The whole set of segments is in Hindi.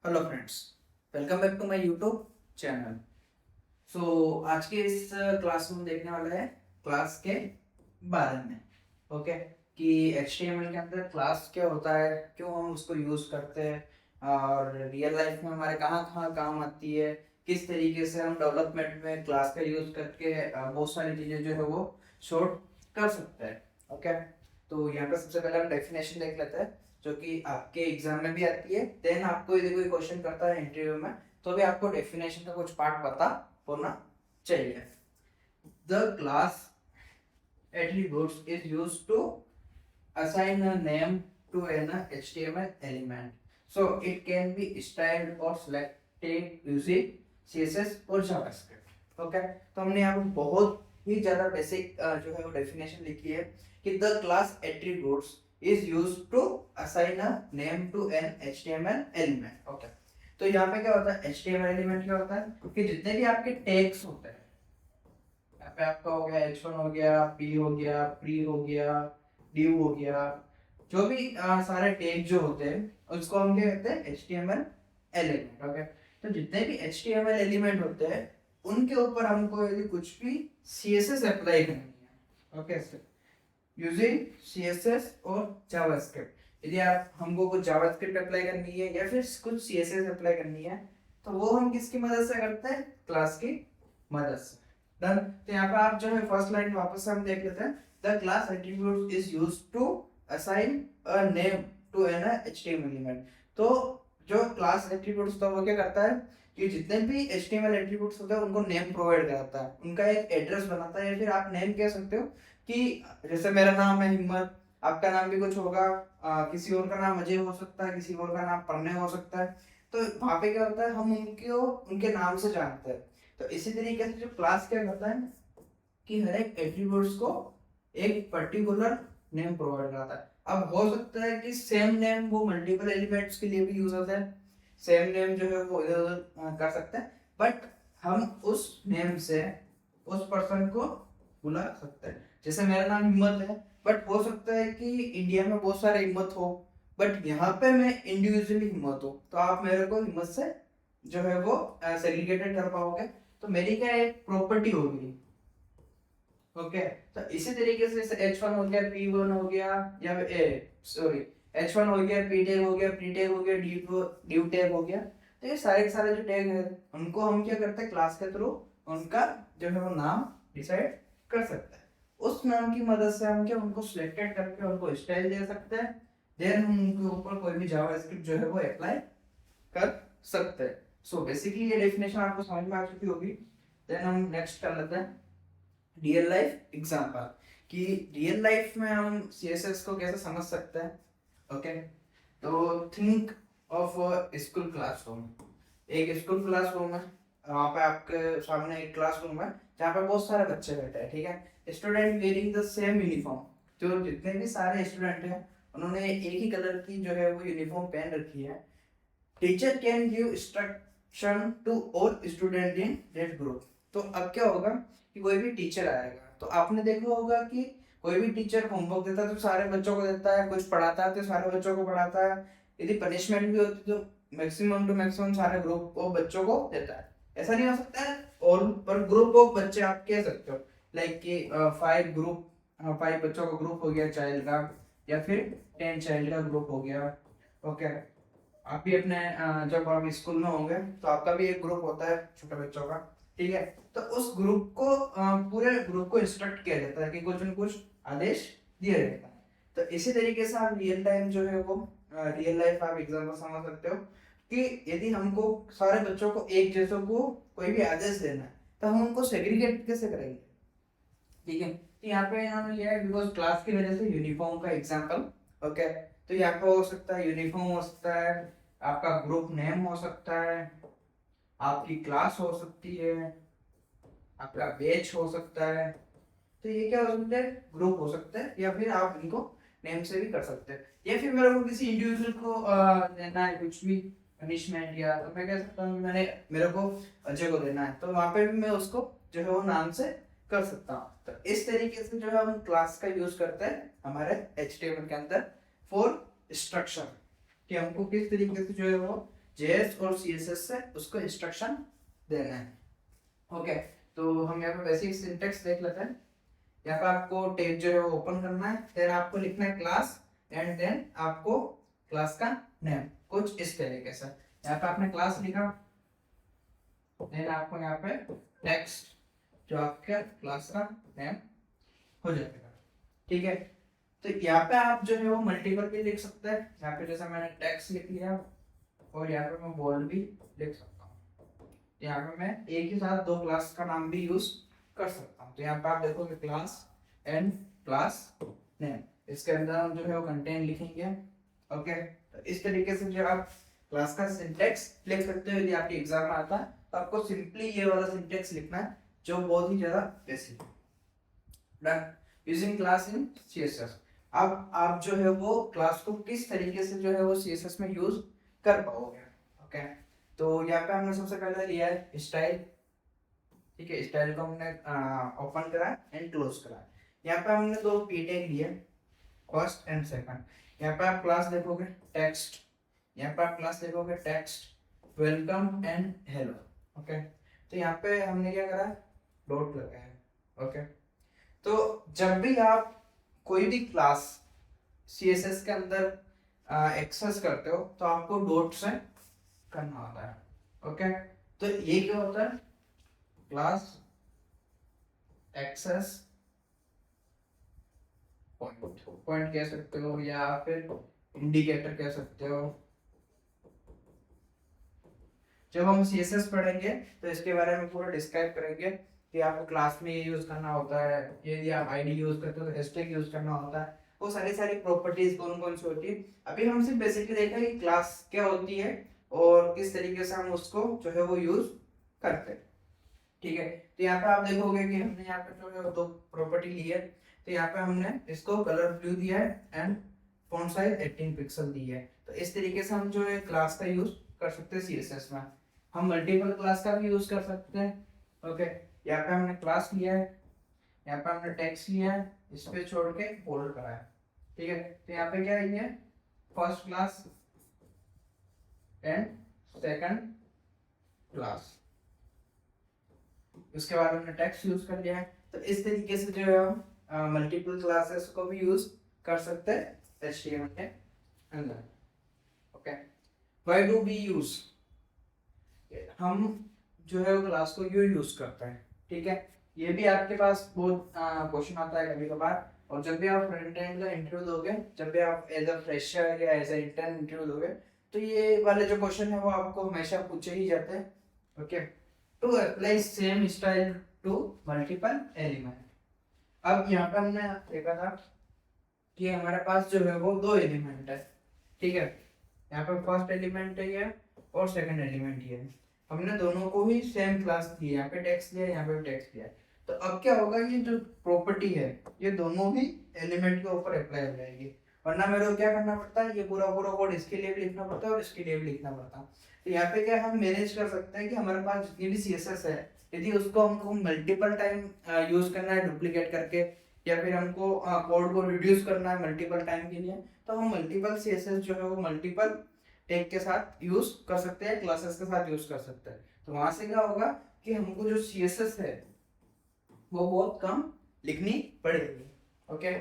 Hello friends, welcome back to my YouTube channel. आज के इस क्लास में हम देखने वाले हैं क्लास के बारे में। ओके, कि HTML के अंदर क्लास क्या होता है, क्यों हम उसको यूज करते हैं और रियल लाइफ में हमारे कहाँ कहाँ काम आती है, किस तरीके से हम डेवलपमेंट में क्लास का यूज करके बहुत सारी चीजें जो है वो शॉर्ट कर सकते हैं। ओके, तो यहाँ पे सबसे पहले हम डेफिनेशन देख लेते हैं जो कि आपके एग्जाम में भी आती है। देन आपको यदि कोई क्वेश्चन करता है इंटरव्यू में तो भी आपको डेफिनेशन का कुछ पार्ट पता होना चाहिए। The class attributes is used to assign a name to an HTML element. So it can be styled or selected using CSS और JavaScript. Okay, तो हमने यहाँ पे बहुत ही ज्यादा बेसिक जो है वो डेफिनेशन लिखी है कि the class attributes is used to assign a name to an HTML element. Okay, तो यहाँ पे क्या होता है, HTML एलिमेंट क्या होता है कि जितने भी आपके टैग्स होते हैं, यहाँ पे आपका हो गया H1 हो गया, P हो गया, प्री हो गया, div हो गया, जो भी सारे टैग जो होते हैं उसको हम क्या कहते हैं, HTML एलिमेंट। ओके, तो जितने भी HTML एलिमेंट होते हैं उनके ऊपर हमको यदि कुछ भी CSS अप्लाई करनी है, ओके, यूजिंग CSS और जावास्क्रिप्ट। यदि आप हमको कुछ जावास्क्रिप्ट अप्लाई करनी है या फिर कुछ CSS अप्लाई करनी है तो वो हम किसकी मदद से करते हैं, क्लास की मदद से। डन। तो यहाँ पे आप जो है फर्स्ट लाइन वापस से हम देख लेते हैं। The class attribute is used to assign a name to an HTML element. तो जो क्लास एट्रीब्यूट्स होता है वो क्या करता है कि जितने भी HTML एट्रीब्यूट्स होते हैं उनको नेम प्रोवाइड कराता है, उनका एक एड्रेस बनाता है, या फिर आप नेम कह सकते हो कि जैसे मेरा नाम है हिम्मत, आपका नाम भी कुछ होगा, किसी और का नाम अजय हो सकता है, किसी और का नाम प्रणय हो सकता है। तो वहां पे क्या होता है, हम उनको उनके नाम से जानते हैं। तो इसी तरीके से जो क्लास क्या करता है कि हर एक एट्रीब्यूट्स को एक पर्टिकुलर नेम प्रोवाइड कराता है। अब हो सकता है कि सेम नेम वो मल्टीपल एलिमेंट्स के लिए भी यूज होता है, सेम नेम जो है वो इधर उधर कर सकते हैं, बट हम उस नेम से उस पर्सन को बुला सकते हैं। जैसे मेरा नाम हिम्मत है, बट हो सकता है कि इंडिया में बहुत सारे हिम्मत हो, बट यहाँ पे मैं इंडिविजुअली हिम्मत हूँ, तो आप मेरे को हिम्मत से जो है वो सेग्रीगेटेड कर पाओगे। तो मेरी क्या एक प्रॉपर्टी होगी। ओके, तो इसी तरीके से H1 हो गया, P1 हो गया, या सॉरी H1 हो गया, P टैग हो गया, P टैग हो गया, div टैग हो गया। तो ये सारे के सारे जो टैग है उनको हम क्या करते हैं, क्लास के थ्रू उनका जो है वो नाम डिसाइड कर सकते हैं। उस नाम की मदद से हम क्या उनको सिलेक्टेड करके उनको स्टाइल दे सकते हैं। देन हम उनके ऊपर कोई भी जावास्क्रिप्ट जो है वो अप्लाई कर सकते हैं। सो बेसिकली ये डेफिनेशन आपको समझ में आ चुकी होगी। देन हम नेक्स्ट कर लेते हैं रियल लाइफ एग्जांपल, कि रियल लाइफ में हम CSS को कैसे समझ सकते हैं। ओके, तो थिंक ऑफ स्कूल क्लासरूम। एक स्कूल क्लासरूम है, वहाँ पे आपके सामने एक क्लासरूम है जहाँ पे बहुत सारे बच्चे बैठे हैं, ठीक है, student wearing the same uniform. जो जितने भी सारे स्टूडेंट हैं उन्होंने एक ही कलर की जो है वो यूनिफॉर्म पहन रखी है। Teacher can give instruction to all student in that group. तो अब क्या होगा कि कोई भी टीचर आएगा, तो आपने देखा होगा कि कोई भी टीचर होमवर्क देता है तो सारे बच्चों को देता है, कुछ पढ़ाता है तो सारे बच्चों को पढ़ाता है, यदि पनिशमेंट भी होती तो मैक्सिमम टू मैक्सिमम सारे ग्रुप ऑफ बच्चों को देता है। ऐसा नहीं हो सकता है, और पर ग्रुप ऑफ बच्चे आप कह सकते हो, लाइक कि 5 बच्चों का ग्रुप हो गया चाइल्ड का, या फिर 10 चाइल्ड का ग्रुप हो गया। ओके, आप भी अपने जब आप स्कूल में होंगे तो आपका भी एक ग्रुप होता है छोटे बच्चों का, ठीक है, तो उस ग्रुप को पूरे ग्रुप को इंस्ट्रक्ट किया जाता है कि कुछ न कुछ आदेश दिया जाता है। तो इसी तरीके से आप रियल टाइम जो है वो रियल लाइफ आप एग्जाम्पल समझ सकते हो कि यदि हमको सारे बच्चों को एक जैसों को कोई भी आदेश देना है तो हम उनको सेग्रीगेट कैसे करेंगे। ठीक है, तो यहाँ पे इन्होंने लिया है बिकॉज क्लास की वजह से यूनिफॉर्म का एग्जांपल। ओके, तो यहाँ पे हो सकता है यूनिफॉर्म हो सकता है, आपका ग्रुप नेम हो सकता है, आपकी क्लास हो सकती है, आपका बैच हो सकता है। तो ये क्या हो सकता है, ग्रुप हो सकता है, या फिर आप इनको नेम से भी कर सकते हैं। या फिर मेरे को किसी इंडिविजुअल को देना है कुछ भी पनिशमेंट, या तो मैं कह सकता हूँ मैंने मेरे को अजय को देना है, तो वहां पे भी मैं उसको जो है वो नाम से कर सकता हूँ। तो इस तरीके से जो है हम क्लास का यूज करते हैं हमारे HTML के अंदर फॉर स्ट्रक्चर, कि हमको किस तरीके से जो है वो जेएस और सीएसएस से उसको इंस्ट्रक्शन देना है। ओके, तो हम यहाँ पे बेसिक सिंटेक्स देख लेते हैं। यहाँ पे आपको टेब जो है वो ओपन करना है, फिर आपको लिखना है क्लास एंड देन आपको क्लास का नेम, कुछ इस तरीके से। यहाँ पे आपने क्लास लिखा, देन आपको यहाँ पे टेक्स्ट जो आपके क्लास का नेम हो जाएगा। ठीक है, तो यहाँ पे आप जो है वो मल्टीपल भी लिख सकते हैं। यहाँ पे जैसे मैंने टेक्स्ट लिख लिया और यहाँ पे मैं बोल्ड भी लिख सकता हूँ। यहाँ पे मैं एक ही साथ दो क्लास का नाम भी यूज कर सकता हूँ। तो यहाँ पे आप देखोगे क्लास एंड क्लास नेम, इसके अंदर हम जो है वो कंटेंट लिखेंगे। ओके, तो इस तरीके से जो आप क्लास का सिंटेक्स लिख सकते हो। यदि आपके एग्जाम में आता है तो आपको सिंपली ये वाला सिंटेक्स लिखना है जो बहुत ही ज्यादा बेसिक है। Done, using class in CSS. अब आप जो है वो क्लास को किस तरीके से जो है वो सीएसएस में यूज कर पाओगे। ओके, तो यहाँ पे हमने सबसे पहले लिया है स्टाइल। ठीक है, स्टाइल को हमने ओपन करा एंड क्लोज करा। यहाँ पे हमने दो पी टैग लिए, फर्स्ट एंड सेकंड। यहाँ पे आप क्लास देखोगे टेक्स्ट, यहाँ पे आप क्लास देखोगे text welcome and hello. Okay, तो यहाँ पे हमने क्या करा, डॉट लगाया है। ओके, तो जब भी आप कोई भी क्लास सीएसएस के अंदर एक्सेस करते हो तो आपको डॉट से करना होता है। ओके, तो ये क्या होता है, क्लास एक्सेस पॉइंट, पॉइंट कह सकते हो या फिर इंडिकेटर कह सकते हो। जब हम सीएसएस पढ़ेंगे तो इसके बारे में पूरा डिस्क्राइब करेंगे कि आपको क्लास में ये यूज करना होता है, यदि आप आईडी यूज करते हो तो हैशटैग यूज करना होता है, वो सारी सारी प्रॉपर्टीज कौन कौन सी होती है। अभी हम सिर्फ बेसिकली देखा कि क्लास क्या होती है और किस तरीके से हम उसको जो है वो यूज करते हैं। ठीक है, तो यहाँ पे आप देखोगे कि हमने यहाँ पे जो है दो प्रॉपर्टी ली है। तो यहाँ पे हमने इसको कलर ब्लू दिया है एंड फॉन्ट साइज 18 पिक्सल दी है। तो इस तरीके से हम जो है क्लास का यूज कर सकते हैं सीएसएस में। हम मल्टीपल क्लास का भी यूज कर सकते हैं। ओके, यहाँ पे हमने क्लास लिया है, यहाँ पे हमने टेक्स्ट लिया है, इस पे छोड़ के फोल्ड करा है। ठीक है, तो यहाँ पे क्या है, first class and second class, उसके बाद हमने टेक्स्ट यूज कर लिया है। तो इस तरीके से जो है हम मल्टीपल क्लासेस को भी यूज कर सकते हैं HTML के अंदर। Okay, why do we use, हम जो है वो क्लास को क्यों यूज करते हैं। ठीक है, ये भी आपके पास बहुत क्वेश्चन आता है कभी कभार। और जब भी आप फ्रंट एंड का इंटरव्यू दोगे, जब भी आप एज अ फ्रेशर या एज अ इंटर्न इंटरव्यू दोगे, तो ये वाले जो क्वेश्चन है वो आपको हमेशा पूछे ही जाते हैं। Okay, to apply same style to multiple element. अब यहाँ पर हमने देखा था कि हमारे पास जो है वो दो एलिमेंट है। ठीक है, यहाँ पर फर्स्ट एलिमेंट है ये और सेकंड एलिमेंट ये है। हमने दोनों को ही सेम क्लास दी, यहाँ पे टेक्स्ट दिया, यहाँ पे टेक्स्ट दिया। तो अब क्या होगा, ये जो प्रॉपर्टी है ये दोनों ही एलिमेंट के ऊपर अप्लाई हो जाएगी। वरना मेरे को क्या करना पड़ता है, ये पूरा पूरा कोड इसके लिए भी लिखना पड़ता है और इसके लिए भी लिखना पड़ता है। तो यहाँ पे क्या हम मैनेज कर सकते हैं कि हमारे पास जितनी भी सीएसएस है, यदि उसको हमको मल्टीपल टाइम यूज करना है डुप्लीकेट करके, या फिर हमको कोड को रिड्यूस करना है मल्टीपल टाइम के लिए, तो हम मल्टीपल सीएसएस जो है वो मल्टीपल टैग के साथ यूज कर सकते हैं, क्लासेस के साथ यूज कर सकते हैं। तो वहां से क्या होगा कि हमको जो सीएसएस है वो बहुत कम लिखनी पड़ेगी। ओके,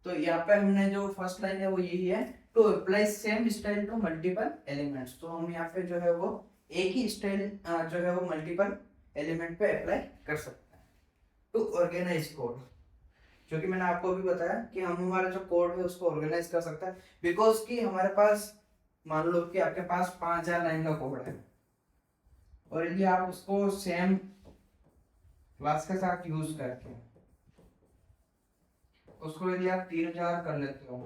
तो यहाँ पे हमने जो फर्स्ट लाइन है वो यही है, to apply same style to multiple elements. तो हम यहाँ पे जो है वो एक ही स्टाइल जो है वो मल्टीपल एलिमेंट पे अप्लाई कर सकते हैं। टू ऑर्गेनाइज कोड, जो कि मैंने आपको भी बताया कि हम हमारा जो कोड है उसको ऑर्गेनाइज कर सकते हैं। बिकॉज कि हमारे पास मान लो कि आपके पास 5000 लाइन का कोड है और यदि आप उसको सेम क्लास के साथ यूज करके उसको यदि आप 3000 कर लेते हो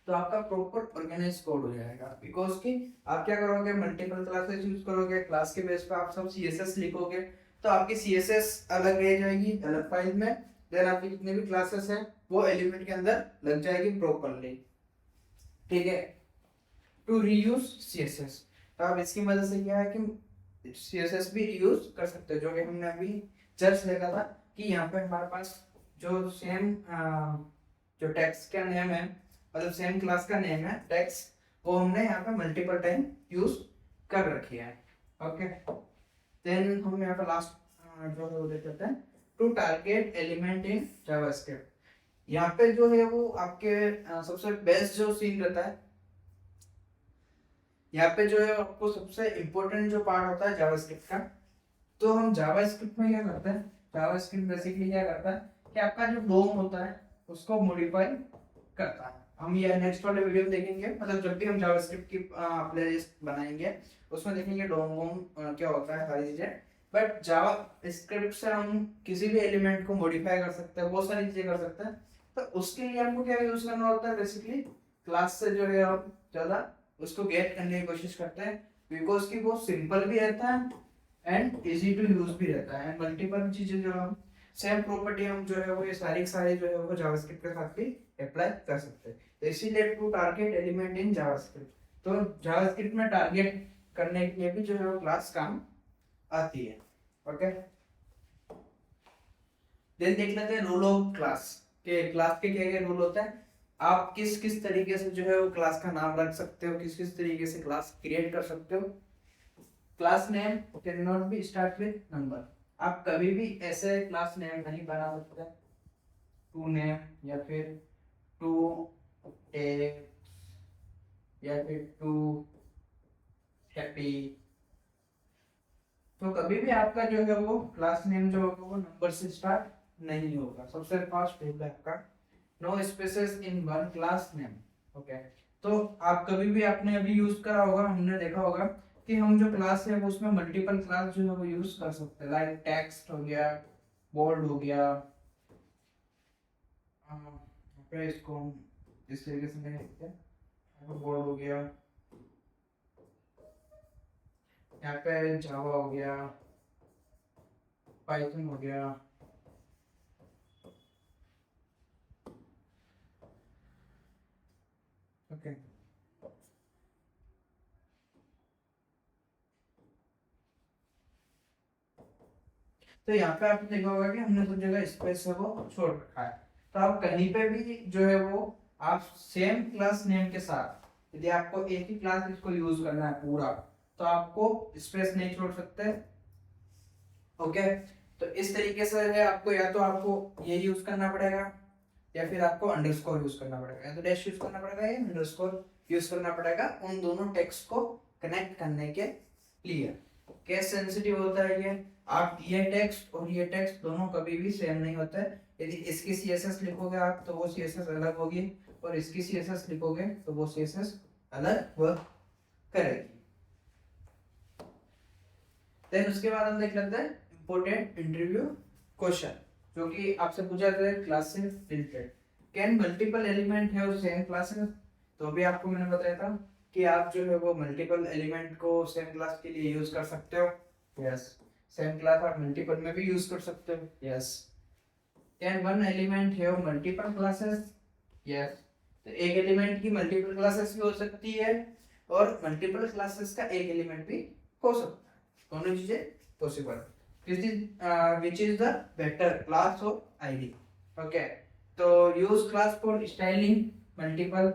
तो आपका प्रॉपर ऑर्गेनाइज कोड हो जाएगा। बिकॉज कि आप क्या करोगे, मल्टीपल क्लासेस यूज करोगे, क्लास के बेस पे आप सब सीएसएस लिखोगे, तो आपकी सीएसएस अलग रह जाएगी अलग फाइल में, देन आपकी जितने भी क्लासेस हैं वो एलिमेंट के अंदर लग जाएगी प्रॉपरली। ठीक है, टू रीयूज सीएसएस, तो आप इसकी मदद से क्या है कि सीएसएस भी रीयूज कर सकते हो। जो कि हमने अभी जस्ट देखा था कि यहाँ पे हमारे पास जो सेम जो टेक्स्ट का नेम है, मतलब सेम क्लास का नेम है टेक्स्ट, वो हमने यहाँ पे मल्टीपल टाइम यूज कर रखी है। ओके, देन हम यहाँ पे लास्ट जो है वो देख लेते हैं, to target element in JavaScript. यहाँ पे जो है वो आपके सबसे बेस्ट जो सीन रहता है, यहाँ पे जो है आपको सबसे इम्पोर्टेंट जो पार्ट होता है जावास्क्रिप्ट का। तो हम जावास्क्रिप्ट में क्या करते हैं, जावास्क्रिप्ट बेसिकली क्या करता है कि आपका जो डोम होता है उसको मॉडिफाई करता है। हम ये नेक्स्ट वाले वीडियो में देखेंगे, मतलब जब भी हम जावास्क्रिप्ट की प्लेलिस्ट बनाएंगे उसमें देखेंगे डोम वोम क्या होता है सारी चीजें। बट जावा स्क्रिप्ट से हम किसी भी एलिमेंट को मॉडिफाई कर सकते हैं, बहुत सारी चीजें कर सकते हैं। तो उसके लिए हमको क्या यूज करना होता है, बेसिकली क्लास से जो है हम ज्यादा उसको गेट करने की कोशिश करते हैं, बिकॉज कि वो सिंपल भी रहता है एंड इजी टू यूज भी रहता है। मल्टीपल चीजें जो हम सेम प्रॉपर्टी हम जो है वो ये सारी जो है वो जावास्क्रिप्ट के साथ भी अप्लाई कर सकते हैं। तो इसीलिए to target element in JavaScript, तो जावास्क्रिप्ट में टारगेट करने के लिए भी जो है वो क्लास काम आती है। ओके, देन देख लेते हैं रूल ऑफ क्लास के। क्लास के क्या क्या रूल होते हैं, आप किस किस तरीके से जो है वो क्लास का नाम रख सकते हो, किस किस तरीके से क्लास क्रिएट कर सकते हो। Class name can not be start with number, आप कभी भी ऐसे क्लास नेम नहीं बना सकते, टू नेम या फिर टू या फिर टू हैप्पी। तो कभी भी आपका जो है वो क्लास नेम जो होगा वो नंबर से स्टार्ट नहीं होगा। सबसे फर्स्ट रूल है आपका no spaces in one class name. Okay, तो आप कभी भी आपने अभी यूज करा होगा, हमने देखा होगा कि हम जो क्लास है वो उसमें मल्टीपल क्लास जो है वो यूज कर सकते हैं, लाइक टेक्स्ट हो गया, बोल्ड हो गया, इसको हम इस तरीके से ले सकते हैं, बोल्ड हो गया, यहाँ पे जावा हो गया, पाइथन हो गया, ओके। तो यहाँ पे आपने देखा होगा कि हमने सब जगह स्पेस है वो छोड़ रखा है। तो आप कहीं पे भी जो है वो आप सेम क्लास नेम के साथ, यदि आपको एक ही क्लास इसको यूज करना है पूरा, तो आपको स्पेस नहीं छोड़ सकते। ओके, तो इस तरीके से है, आपको या तो आपको ये यूज करना पड़ेगा या फिर आपको अंडरस्कोर यूज करना पड़ेगा, या तो डैश यूज करना पड़ेगा या अंडरस्कोर यूज करना पड़ेगा उन दोनों टेक्स्ट को कनेक्ट करने के लिए। केस सेंसिटिव होता है ये, आप ये टेक्स्ट और ये टेक्स्ट दोनों कभी भी सेम नहीं होता है। यदि इसकी सीएसएस लिखोगे आप तो वो सीएसएस अलग होगी, और इसकी सीएसएस लिखोगे तो वो सीएसएस अलग वर्क करेगी। देन उसके बाद हम देख लेते हैं इंपॉर्टेंट इंटरव्यू क्वेश्चन, जो कि आपसे पूछा जाता है क्लास से related. Can multiple element have same classes? तो अभी आपको मैंने बताया था कि आप जो है वो मल्टीपल एलिमेंट को सेम क्लास के लिए यूज कर सकते हो। यस, सेम क्लास आप मल्टीपल में भी यूज कर सकते हो। Yes, can one element have multiple classes? Yes, तो एक एलिमेंट की मल्टीपल क्लासेस भी हो सकती है और मल्टीपल क्लासेस का एक एलिमेंट भी हो सकता है, दोनों चीजें possible. which is the better class or id? Okay, तो use class for styling multiple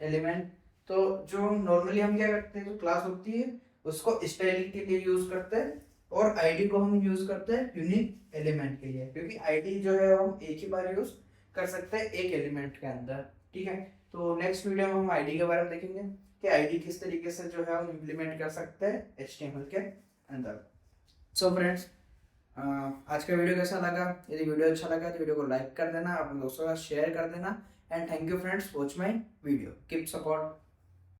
element। तो जो नॉर्मली हम क्या करते हैं, जो क्लास होती है उसको स्टाइलिंग के लिए यूज करते हैं, और आईडी को हम यूज करते हैं यूनिक एलिमेंट के लिए, क्योंकि आईडी जो है हम एक ही बार यूज कर सकते हैं एक एलिमेंट के अंदर। ठीक है, तो नेक्स्ट वीडियो में हम आईडी के बारे में देखेंगे कि आईडी किस तरीके से जो है हम इम्प्लीमेंट कर सकते हैं HTML के अंदर। सो फ्रेंड्स, आज का वीडियो कैसा लगा? यदि वीडियो अच्छा लगा तो वीडियो को लाइक कर देना, अपने दोस्तों के साथ शेयर कर देना, and thank you friends, watch my video, keep support.